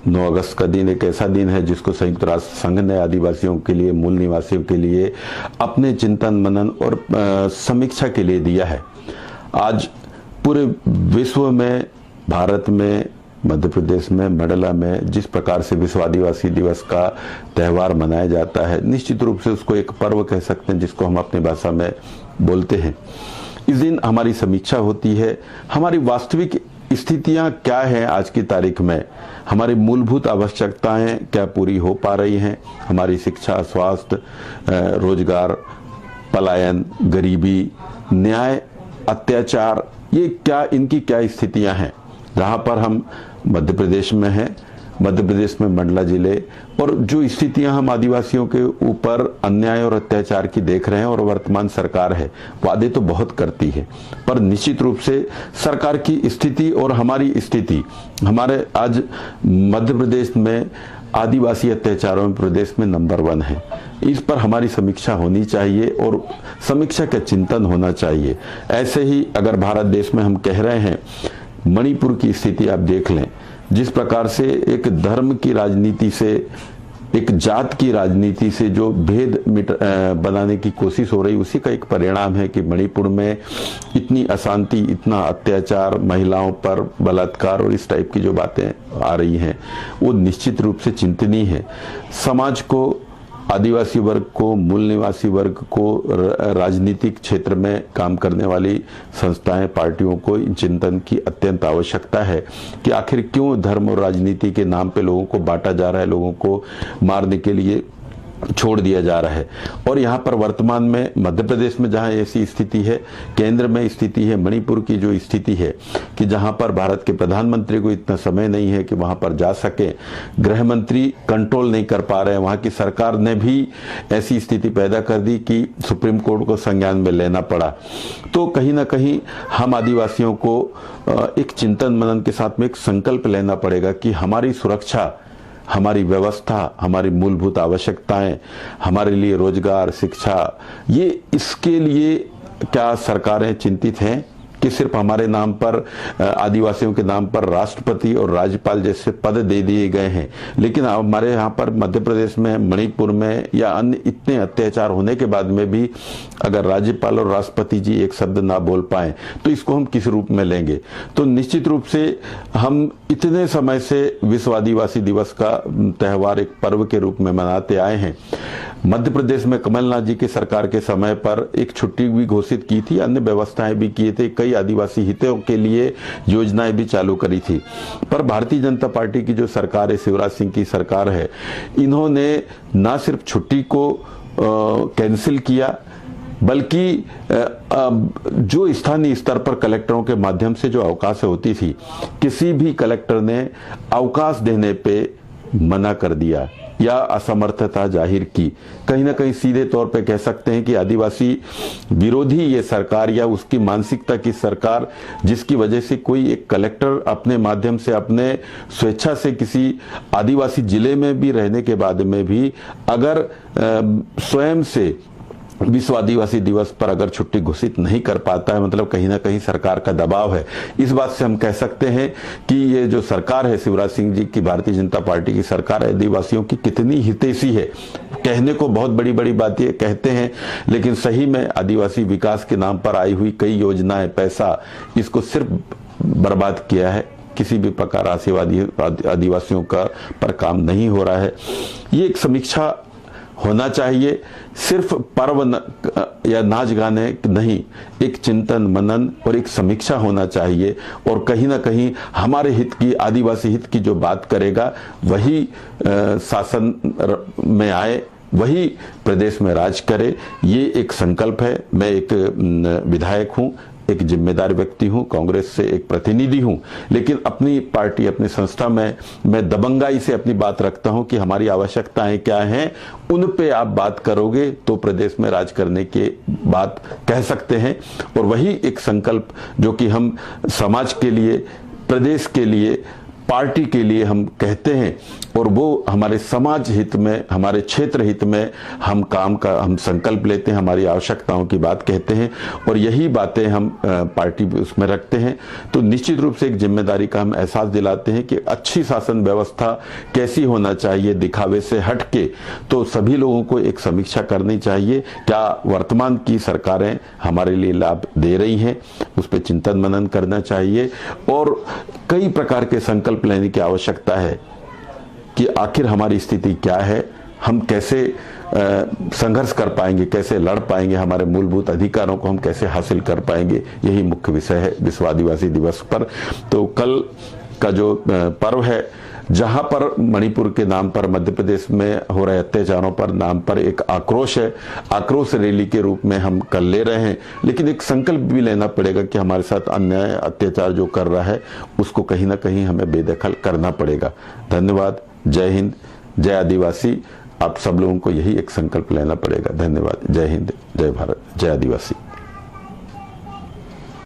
9 अगस्त का दिन एक ऐसा दिन है जिसको संयुक्त राष्ट्र संघ ने आदिवासियों के लिए, मूल निवासियों के लिए अपने चिंतन मनन और समीक्षा के लिए दिया है। आज पूरे विश्व में, भारत में, मध्य प्रदेश में, मंडला में जिस प्रकार से विश्व आदिवासी दिवस का त्यौहार मनाया जाता है, निश्चित रूप से उसको एक पर्व कह सकते हैं, जिसको हम अपनी भाषा में बोलते हैं। इस दिन हमारी समीक्षा होती है, हमारी वास्तविक स्थितियां क्या हैं आज की तारीख में, हमारी मूलभूत आवश्यकताएं क्या पूरी हो पा रही हैं, हमारी शिक्षा, स्वास्थ्य, रोजगार, पलायन, गरीबी, न्याय, अत्याचार, ये क्या, इनकी क्या स्थितियां हैं। जहां पर हम मध्य प्रदेश में हैं, मध्य प्रदेश में मंडला जिले, और जो स्थितियां हम आदिवासियों के ऊपर अन्याय और अत्याचार की देख रहे हैं, और वर्तमान सरकार है वादे तो बहुत करती है, पर निश्चित रूप से सरकार की स्थिति और हमारी स्थिति, हमारे आज मध्य प्रदेश में आदिवासी अत्याचारों में प्रदेश में नंबर 1 है। इस पर हमारी समीक्षा होनी चाहिए और समीक्षा का चिंतन होना चाहिए। ऐसे ही अगर भारत देश में हम कह रहे हैं, मणिपुर की स्थिति आप देख लें, जिस प्रकार से एक धर्म की राजनीति से, एक जात की राजनीति से जो भेद बनाने की कोशिश हो रही, उसी का एक परिणाम है कि मणिपुर में इतनी अशांति, इतना अत्याचार, महिलाओं पर बलात्कार और इस टाइप की जो बातें आ रही हैं, वो निश्चित रूप से चिंतनीय है। समाज को, आदिवासी वर्ग को, मूल निवासी वर्ग को, राजनीतिक क्षेत्र में काम करने वाली संस्थाएं, पार्टियों को इन चिंतन की अत्यंत आवश्यकता है कि आखिर क्यों धर्म और राजनीति के नाम पे लोगों को बांटा जा रहा है, लोगों को मारने के लिए छोड़ दिया जा रहा है। और यहाँ पर वर्तमान में मध्य प्रदेश में जहाँ ऐसी स्थिति है, केंद्र में स्थिति है, मणिपुर की जो स्थिति है कि जहाँ पर भारत के प्रधानमंत्री को इतना समय नहीं है कि वहाँ पर जा सके, गृह मंत्री कंट्रोल नहीं कर पा रहे हैं, वहाँ की सरकार ने भी ऐसी स्थिति पैदा कर दी कि सुप्रीम कोर्ट को संज्ञान में लेना पड़ा। तो कहीं ना कहीं हम आदिवासियों को एक चिंतन मनन के साथ में एक संकल्प लेना पड़ेगा कि हमारी सुरक्षा, हमारी व्यवस्था, हमारी मूलभूत आवश्यकताएं, हमारे लिए रोजगार, शिक्षा, ये इसके लिए क्या सरकारें चिंतित हैं कि सिर्फ हमारे नाम पर, आदिवासियों के नाम पर राष्ट्रपति और राज्यपाल जैसे पद दे दिए गए हैं, लेकिन हमारे यहाँ पर मध्य प्रदेश में, मणिपुर में या अन्य इतने अत्याचार होने के बाद में भी अगर राज्यपाल और राष्ट्रपति जी एक शब्द ना बोल पाए तो इसको हम किस रूप में लेंगे। तो निश्चित रूप से हम इतने समय से विश्व आदिवासी दिवस का त्यौहार एक पर्व के रूप में मनाते आए हैं। मध्य प्रदेश में कमलनाथ जी की सरकार के समय पर एक छुट्टी भी घोषित की थी, अन्य व्यवस्थाएं भी किए थे, कई आदिवासी हितों के लिए योजनाएं भी चालू करी थी। पर भारतीय जनता पार्टी की जो सरकार है, शिवराज सिंह की सरकार है, इन्होंने ना सिर्फ छुट्टी को कैंसिल किया, बल्कि जो स्थानीय स्तर पर कलेक्टरों के माध्यम से जो अवकाश होती थी, किसी भी कलेक्टर ने अवकाश देने पे मना कर दिया या असमर्थता जाहिर की। कहीं ना कहीं सीधे तौर पे कह सकते हैं कि आदिवासी विरोधी ये सरकार या उसकी मानसिकता की सरकार, जिसकी वजह से कोई एक कलेक्टर अपने माध्यम से, अपने स्वेच्छा से किसी आदिवासी जिले में भी रहने के बाद में भी अगर स्वयं से विश्व आदिवासी दिवस पर अगर छुट्टी घोषित नहीं कर पाता है, मतलब कहीं ना कहीं सरकार का दबाव है। इस बात से हम कह सकते हैं कि ये जो सरकार है, शिवराज सिंह जी की भारतीय जनता पार्टी की सरकार है, आदिवासियों की कितनी हितैषी है। कहने को बहुत बड़ी बड़ी बातें कहते हैं, लेकिन सही में आदिवासी विकास के नाम पर आई हुई कई योजनाएं, पैसा, इसको सिर्फ बर्बाद किया है। किसी भी प्रकार आशावादी आदिवासियों का पर काम नहीं हो रहा है। ये एक समीक्षा होना चाहिए, सिर्फ पर्व या नाच गाने नहीं, एक चिंतन मनन और एक समीक्षा होना चाहिए। और कहीं ना कहीं हमारे हित की, आदिवासी हित की जो बात करेगा वही शासन में आए, वही प्रदेश में राज करे, ये एक संकल्प है। मैं एक विधायक हूँ, एक जिम्मेदार व्यक्ति हूं, कांग्रेस से एक प्रतिनिधि हूं, लेकिन अपनी पार्टी, अपनी संस्था में मैं दबंगाई से अपनी बात रखता हूं कि हमारी आवश्यकताएं क्या हैं, उन पे आप बात करोगे तो प्रदेश में राज करने की बात कह सकते हैं। और वही एक संकल्प जो कि हम समाज के लिए, प्रदेश के लिए, पार्टी के लिए हम कहते हैं और वो हमारे समाज हित में, हमारे क्षेत्र हित में हम काम का हम संकल्प लेते हैं, हमारी आवश्यकताओं की बात कहते हैं और यही बातें हम पार्टी उसमें रखते हैं, तो निश्चित रूप से एक जिम्मेदारी का हम एहसास दिलाते हैं कि अच्छी शासन व्यवस्था कैसी होना चाहिए, दिखावे से हटके तो सभी लोगों को एक समीक्षा करनी चाहिए। क्या वर्तमान की सरकारें हमारे लिए लाभ दे रही हैं, उस पर चिंतन मनन करना चाहिए और कई प्रकार के संकल्प लेने की आवश्यकता है कि आखिर हमारी स्थिति क्या है, हम कैसे संघर्ष कर पाएंगे, कैसे लड़ पाएंगे, हमारे मूलभूत अधिकारों को हम कैसे हासिल कर पाएंगे, यही मुख्य विषय है विश्व आदिवासी दिवस पर। तो कल का जो पर्व है, जहां पर मणिपुर के नाम पर, मध्य प्रदेश में हो रहे अत्याचारों पर नाम पर एक आक्रोश है, आक्रोश रैली के रूप में हम कल ले रहे हैं, लेकिन एक संकल्प भी लेना पड़ेगा कि हमारे साथ अन्याय अत्याचार जो कर रहा है उसको कहीं ना कहीं हमें बेदखल करना पड़ेगा। धन्यवाद। जय हिंद, जय आदिवासी। आप सब लोगों को यही एक संकल्प लेना पड़ेगा। धन्यवाद। जय हिंद, जय भारत, जय आदिवासी।